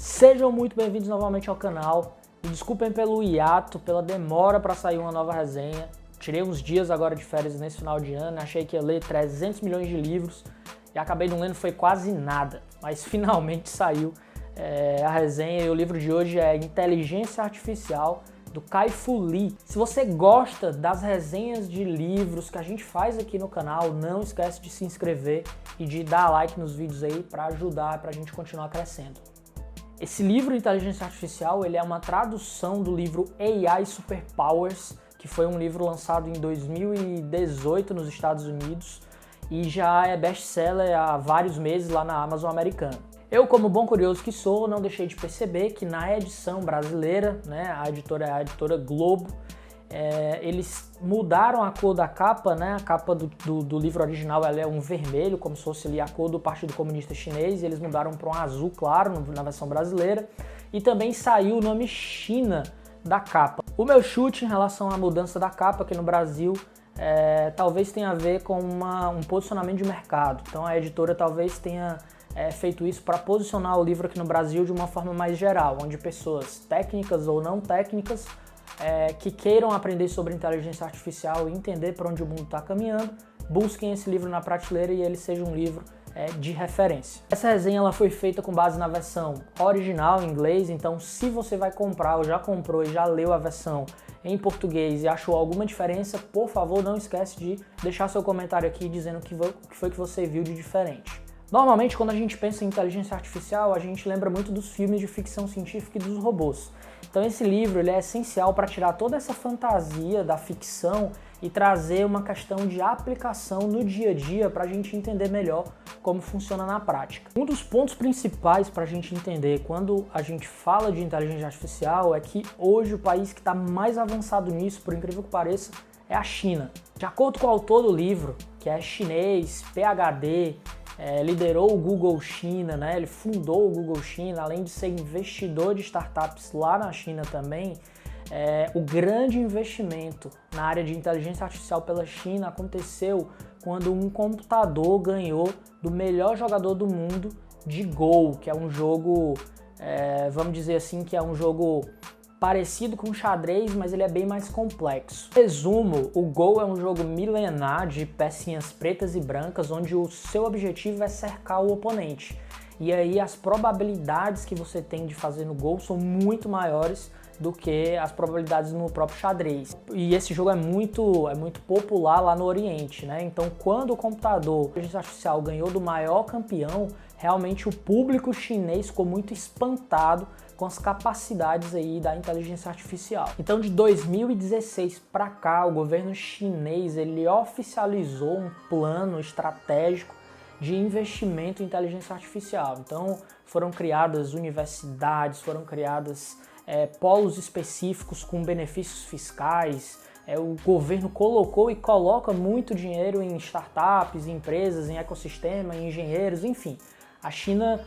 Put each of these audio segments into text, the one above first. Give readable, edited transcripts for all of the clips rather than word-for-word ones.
Sejam muito bem-vindos novamente ao canal. Me desculpem pelo hiato, pela demora para sair uma nova resenha. Tirei uns dias agora de férias nesse final de ano, achei que ia ler 300 milhões de livros e acabei não lendo foi quase nada, mas finalmente saiu a resenha e o livro de hoje é Inteligência Artificial, do Kai-Fu Lee. Se você gosta das resenhas de livros que a gente faz aqui no canal, não esquece de se inscrever e de dar like nos vídeos aí para ajudar, para a gente continuar crescendo. Esse livro, Inteligência Artificial, ele é uma tradução do livro AI Superpowers, que foi um livro lançado em 2018 nos Estados Unidos e já é best-seller há vários meses lá na Amazon americana. Eu, como bom curioso que sou, não deixei de perceber que na edição brasileira, né, a editora é a editora Globo, eles mudaram a cor da capa, né? A capa do livro original ela é um vermelho, como se fosse ali a cor do Partido Comunista Chinês, e eles mudaram para um azul claro na versão brasileira, e também saiu o nome China da capa. O meu chute em relação à mudança da capa aqui no Brasil talvez tenha a ver com um posicionamento de mercado. Então a editora talvez tenha feito isso para posicionar o livro aqui no Brasil de uma forma mais geral, onde pessoas técnicas ou não técnicas que queiram aprender sobre inteligência artificial e entender para onde o mundo está caminhando, busquem esse livro na prateleira e ele seja um livro de referência. Essa resenha ela foi feita com base na versão original em inglês, então se você vai comprar ou já comprou e já leu a versão em português e achou alguma diferença, por favor não esquece de deixar seu comentário aqui dizendo o que foi que você viu de diferente. Normalmente quando a gente pensa em inteligência artificial, a gente lembra muito dos filmes de ficção científica e dos robôs. Então esse livro ele é essencial para tirar toda essa fantasia da ficção e trazer uma questão de aplicação no dia a dia para a gente entender melhor como funciona na prática. Um dos pontos principais para a gente entender quando a gente fala de inteligência artificial é que hoje o país que está mais avançado nisso, por incrível que pareça, é a China. De acordo com o autor do livro, que é chinês, PhD, liderou o Google China, né? Ele fundou o Google China, além de ser investidor de startups lá na China também. O grande investimento na área de inteligência artificial pela China aconteceu quando um computador ganhou do melhor jogador do mundo de Go, que é um jogo, vamos dizer assim, que é um jogo parecido com xadrez, mas ele é bem mais complexo. Resumo, o Go é um jogo milenar de pecinhas pretas e brancas, onde o seu objetivo é cercar o oponente. E aí as probabilidades que você tem de fazer no Go são muito maiores do que as probabilidades no próprio xadrez. E esse jogo é muito popular lá no Oriente, né? Então quando o computador, a inteligência artificial, ganhou do maior campeão, realmente o público chinês ficou muito espantado com as capacidades aí da inteligência artificial. Então de 2016 para cá, o governo chinês ele oficializou um plano estratégico de investimento em inteligência artificial. Então foram criadas universidades, foram criadas polos específicos com benefícios fiscais, o governo colocou e coloca muito dinheiro em startups, em empresas, em ecossistema, em engenheiros, enfim. A China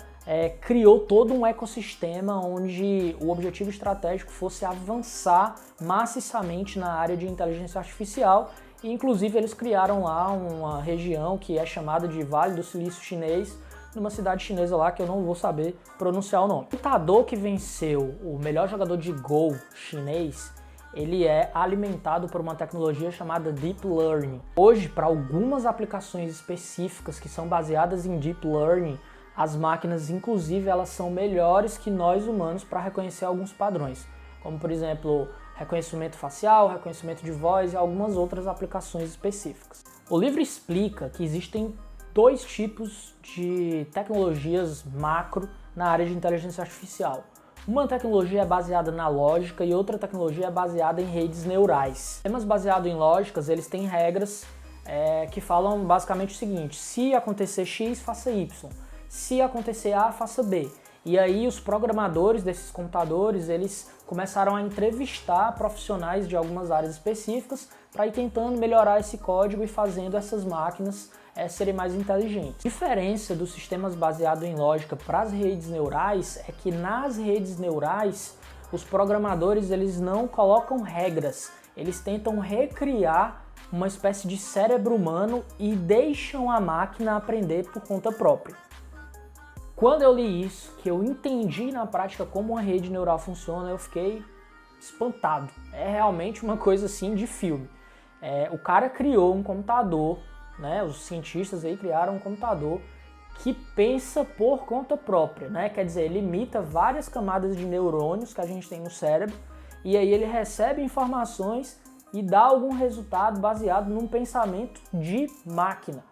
criou todo um ecossistema onde o objetivo estratégico fosse avançar maciçamente na área de inteligência artificial e inclusive eles criaram lá uma região que é chamada de Vale do Silício Chinês, numa cidade chinesa lá que eu não vou saber pronunciar o nome. O computador que venceu o melhor jogador de Go chinês, ele é alimentado por uma tecnologia chamada Deep Learning. Hoje, para algumas aplicações específicas que são baseadas em Deep Learning, as máquinas, inclusive, elas são melhores que nós humanos para reconhecer alguns padrões, como, por exemplo, reconhecimento facial, reconhecimento de voz e algumas outras aplicações específicas. O livro explica que existem dois tipos de tecnologias macro na área de inteligência artificial. Uma tecnologia é baseada na lógica e outra tecnologia é baseada em redes neurais. Sistemas baseados em lógicas, eles têm regras que falam basicamente o seguinte: se acontecer X, faça Y. Se acontecer A, faça B. E aí os programadores desses computadores, eles começaram a entrevistar profissionais de algumas áreas específicas para ir tentando melhorar esse código e fazendo essas máquinas serem mais inteligentes. A diferença dos sistemas baseados em lógica para as redes neurais é que nas redes neurais, os programadores eles não colocam regras, eles tentam recriar uma espécie de cérebro humano e deixam a máquina aprender por conta própria. quando eu li isso, que eu entendi na prática como uma rede neural funciona, eu fiquei espantado. É realmente uma coisa assim de filme. O cara criou um computador, né? Os cientistas aí criaram um computador que pensa por conta própria, né? Quer dizer, ele imita várias camadas de neurônios que a gente tem no cérebro e aí ele recebe informações e dá algum resultado baseado num pensamento de máquina.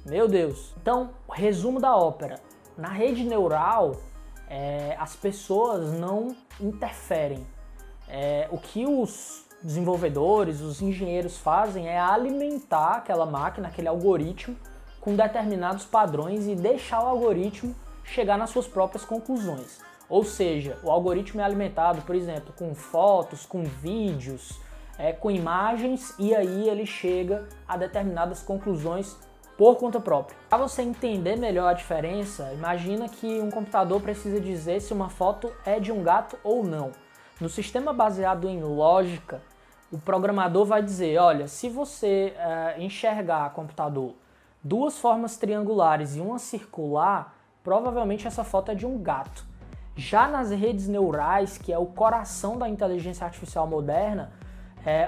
Meu Deus! Então, resumo da ópera. Na rede neural, as pessoas não interferem. O que os desenvolvedores, os engenheiros fazem é alimentar aquela máquina, aquele algoritmo, com determinados padrões e deixar o algoritmo chegar nas suas próprias conclusões. Ou seja, o algoritmo é alimentado, por exemplo, com fotos, com vídeos, com imagens, e aí ele chega a determinadas conclusões por conta própria. Para você entender melhor a diferença, imagina que um computador precisa dizer se uma foto é de um gato ou não. No sistema baseado em lógica, o programador vai dizer, olha, se você enxergar computador duas formas triangulares e uma circular, provavelmente essa foto é de um gato. Já nas redes neurais, que é o coração da inteligência artificial moderna,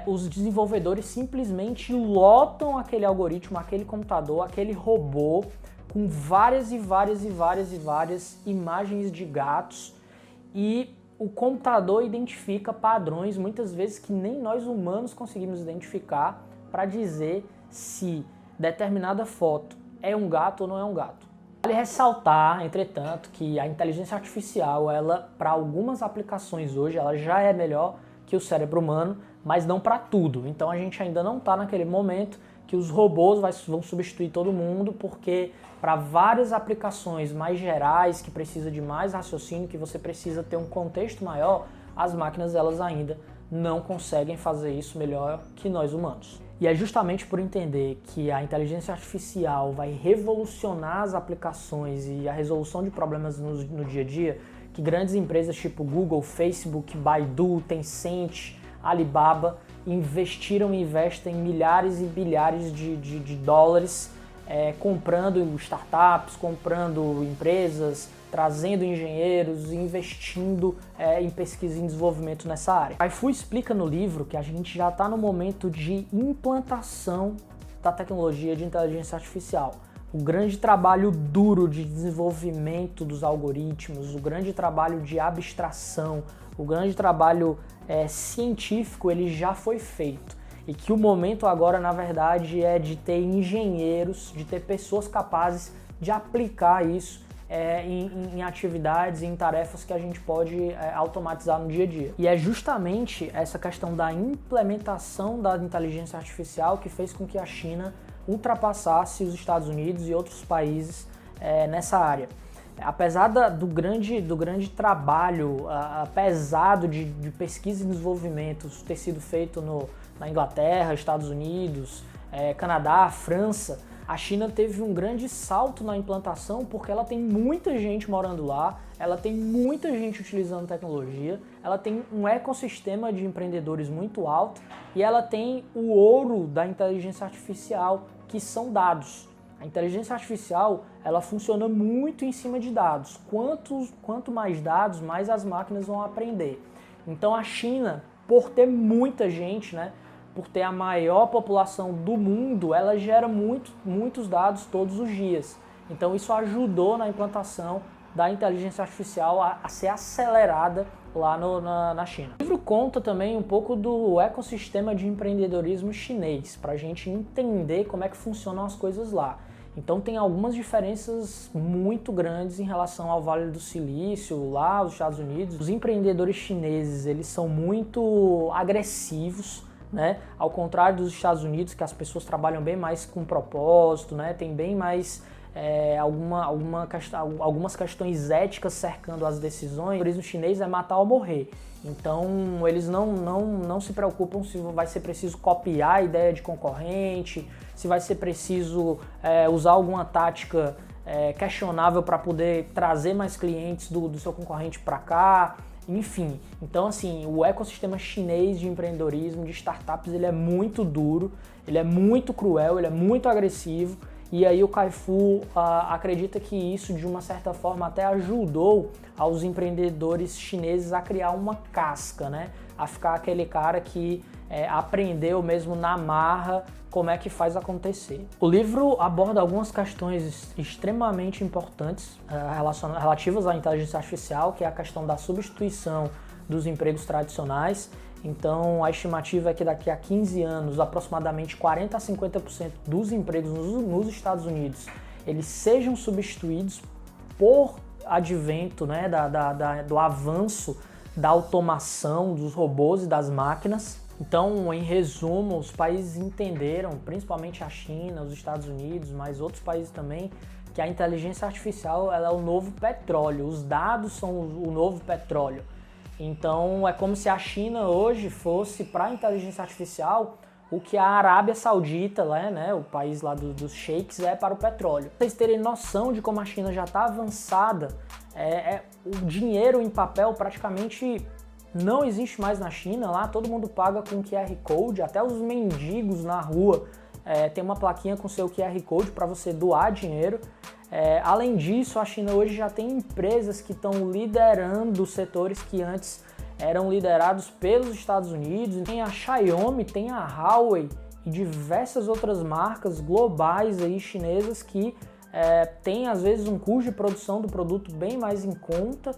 os desenvolvedores simplesmente lotam aquele algoritmo, aquele computador, aquele robô com várias imagens de gatos, e o computador identifica padrões, muitas vezes que nem nós humanos conseguimos identificar, para dizer se determinada foto é um gato ou não é um gato. Vale ressaltar, entretanto, que a inteligência artificial, ela, para algumas aplicações hoje, ela já é melhor que o cérebro humano, mas não para tudo. Então a gente ainda não está naquele momento que os robôs vão substituir todo mundo, porque para várias aplicações mais gerais, que precisa de mais raciocínio, que você precisa ter um contexto maior, as máquinas elas ainda não conseguem fazer isso melhor que nós humanos. E é justamente por entender que a inteligência artificial vai revolucionar as aplicações e a resolução de problemas no dia a dia, que grandes empresas tipo Google, Facebook, Baidu, Tencent, Alibaba investiram e investem milhares e bilhares de dólares comprando startups, comprando empresas, trazendo engenheiros, investindo em pesquisa e desenvolvimento nessa área. A iFu explica no livro que a gente já está no momento de implantação da tecnologia de inteligência artificial. O grande trabalho duro de desenvolvimento dos algoritmos, o grande trabalho de abstração, o grande trabalho científico, ele já foi feito. E que o momento agora, na verdade, é de ter engenheiros, de ter pessoas capazes de aplicar isso em atividades, em tarefas que a gente pode automatizar no dia a dia. E é justamente essa questão da implementação da inteligência artificial que fez com que a China ultrapassasse os Estados Unidos e outros países nessa área. Apesar do grande trabalho pesado de pesquisa e desenvolvimento ter sido feito na Inglaterra, Estados Unidos, Canadá, França, a China teve um grande salto na implantação porque ela tem muita gente morando lá, ela tem muita gente utilizando tecnologia, ela tem um ecossistema de empreendedores muito alto e ela tem o ouro da inteligência artificial, que são dados. A inteligência artificial, ela funciona muito em cima de dados. Quanto mais dados, mais as máquinas vão aprender. Então a China, por ter muita gente, né, por ter a maior população do mundo, ela gera muitos dados todos os dias. Então isso ajudou na implantação da inteligência artificial a ser acelerada lá na China. O livro conta também um pouco do ecossistema de empreendedorismo chinês, para a gente entender como é que funcionam as coisas lá. Então tem algumas diferenças muito grandes em relação ao Vale do Silício, lá nos Estados Unidos. Os empreendedores chineses, eles são muito agressivos, né? Ao contrário dos Estados Unidos, que as pessoas trabalham bem mais com propósito, né? Tem bem mais algumas questões éticas cercando as decisões. O turismo chinês é matar ou morrer. Então eles não se preocupam se vai ser preciso copiar a ideia de concorrente, se vai ser preciso usar alguma tática questionável para poder trazer mais clientes do seu concorrente para cá, enfim. Então assim, o ecossistema chinês de empreendedorismo, de startups, ele é muito duro, ele é muito cruel, ele é muito agressivo. E aí o Kai-Fu acredita que isso, de uma certa forma, até ajudou aos empreendedores chineses a criar uma casca, né? A ficar aquele cara que aprendeu mesmo na marra como é que faz acontecer. O livro aborda algumas questões extremamente importantes relativas à inteligência artificial, que é a questão da substituição dos empregos tradicionais. Então, a estimativa é que daqui a 15 anos, aproximadamente 40 a 50% dos empregos nos Estados Unidos, eles sejam substituídos por advento, né, do avanço da automação dos robôs e das máquinas. Então, em resumo, os países entenderam, principalmente a China, os Estados Unidos, mas outros países também, que a inteligência artificial ela é o novo petróleo, os dados são o novo petróleo. Então, é como se a China hoje fosse para a inteligência artificial o que a Arábia Saudita, né, o país lá dos sheiks, é para o petróleo. Pra vocês terem noção de como a China já está avançada, o dinheiro em papel praticamente não existe mais na China. Lá todo mundo paga com QR Code, até os mendigos na rua tem uma plaquinha com seu QR Code para você doar dinheiro. Além disso, a China hoje já tem empresas que estão liderando setores que antes eram liderados pelos Estados Unidos. Tem a Xiaomi, tem a Huawei e diversas outras marcas globais aí chinesas que têm às vezes um custo de produção do produto bem mais em conta,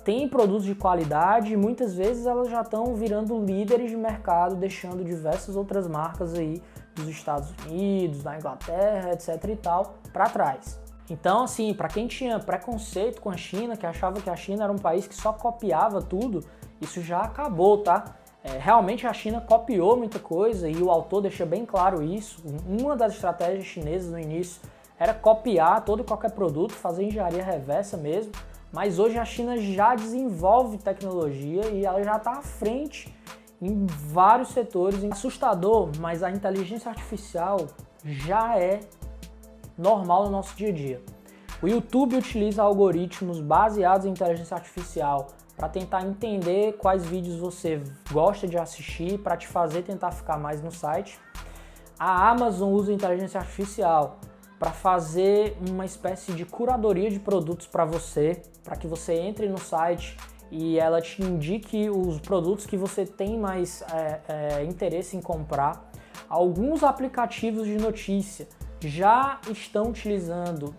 tem produtos de qualidade e muitas vezes elas já estão virando líderes de mercado, deixando diversas outras marcas aí dos Estados Unidos, da Inglaterra, etc e tal, para trás. Então, assim, para quem tinha preconceito com a China, que achava que a China era um país que só copiava tudo, isso já acabou, tá? Realmente a China copiou muita coisa e o autor deixa bem claro isso. Uma das estratégias chinesas no início era copiar todo e qualquer produto, fazer engenharia reversa mesmo, mas hoje a China já desenvolve tecnologia e ela já está à frente em vários setores. É assustador, mas a inteligência artificial já é normal no nosso dia a dia. O YouTube utiliza algoritmos baseados em inteligência artificial para tentar entender quais vídeos você gosta de assistir, para te fazer tentar ficar mais no site. A Amazon usa inteligência artificial para fazer uma espécie de curadoria de produtos para você, para que você entre no site e ela te indique os produtos que você tem mais interesse em comprar. Alguns aplicativos de notícia já estão utilizando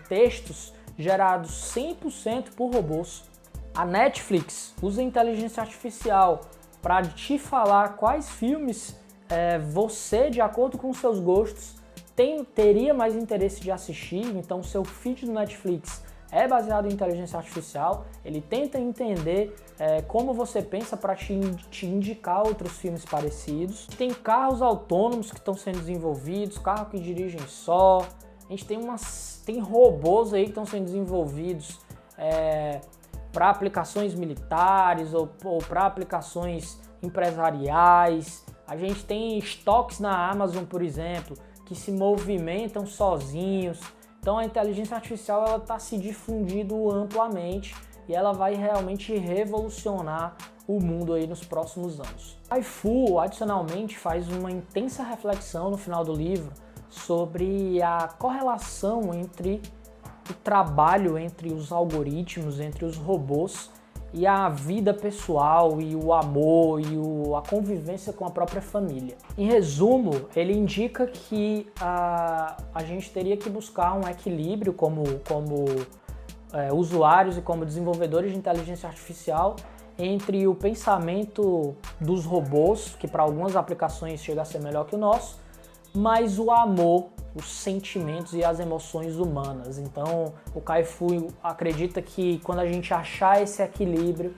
textos gerados 100% por robôs. A Netflix usa inteligência artificial para te falar quais filmes você, de acordo com seus gostos, teria mais interesse de assistir. Então, seu feed do Netflix é baseado em inteligência artificial. Ele tenta entender como você pensa para te indicar outros filmes parecidos. Tem carros autônomos que estão sendo desenvolvidos, carros que dirigem só. A gente tem robôs aí que estão sendo desenvolvidos para aplicações militares ou para aplicações empresariais. A gente tem estoques na Amazon, por exemplo, que se movimentam sozinhos. Então a inteligência artificial ela está se difundindo amplamente e ela vai realmente revolucionar o mundo aí nos próximos anos. Kai-Fu, adicionalmente, faz uma intensa reflexão no final do livro sobre a correlação entre o trabalho, entre os algoritmos, entre os robôs e a vida pessoal e o amor e a convivência com a própria família. Em resumo, ele indica que a gente teria que buscar um equilíbrio como usuários e como desenvolvedores de inteligência artificial entre o pensamento dos robôs, que para algumas aplicações chega a ser melhor que o nosso, mas o amor, os sentimentos e as emoções humanas. Então, o Kai-Fu acredita que quando a gente achar esse equilíbrio,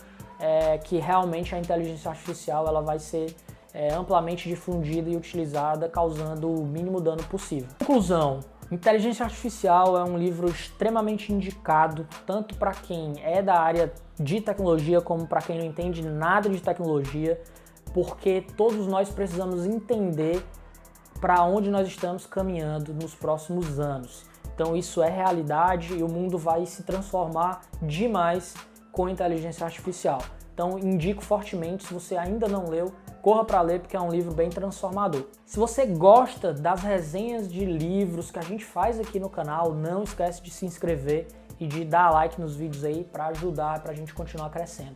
que realmente a inteligência artificial ela vai ser amplamente difundida e utilizada, causando o mínimo dano possível. Conclusão: Inteligência Artificial é um livro extremamente indicado, tanto para quem é da área de tecnologia, como para quem não entende nada de tecnologia, porque todos nós precisamos entender para onde nós estamos caminhando nos próximos anos. Então isso é realidade e o mundo vai se transformar demais com a inteligência artificial. Então indico fortemente, se você ainda não leu, corra para ler porque é um livro bem transformador. Se você gosta das resenhas de livros que a gente faz aqui no canal, não esquece de se inscrever e de dar like nos vídeos aí para ajudar, para a gente continuar crescendo.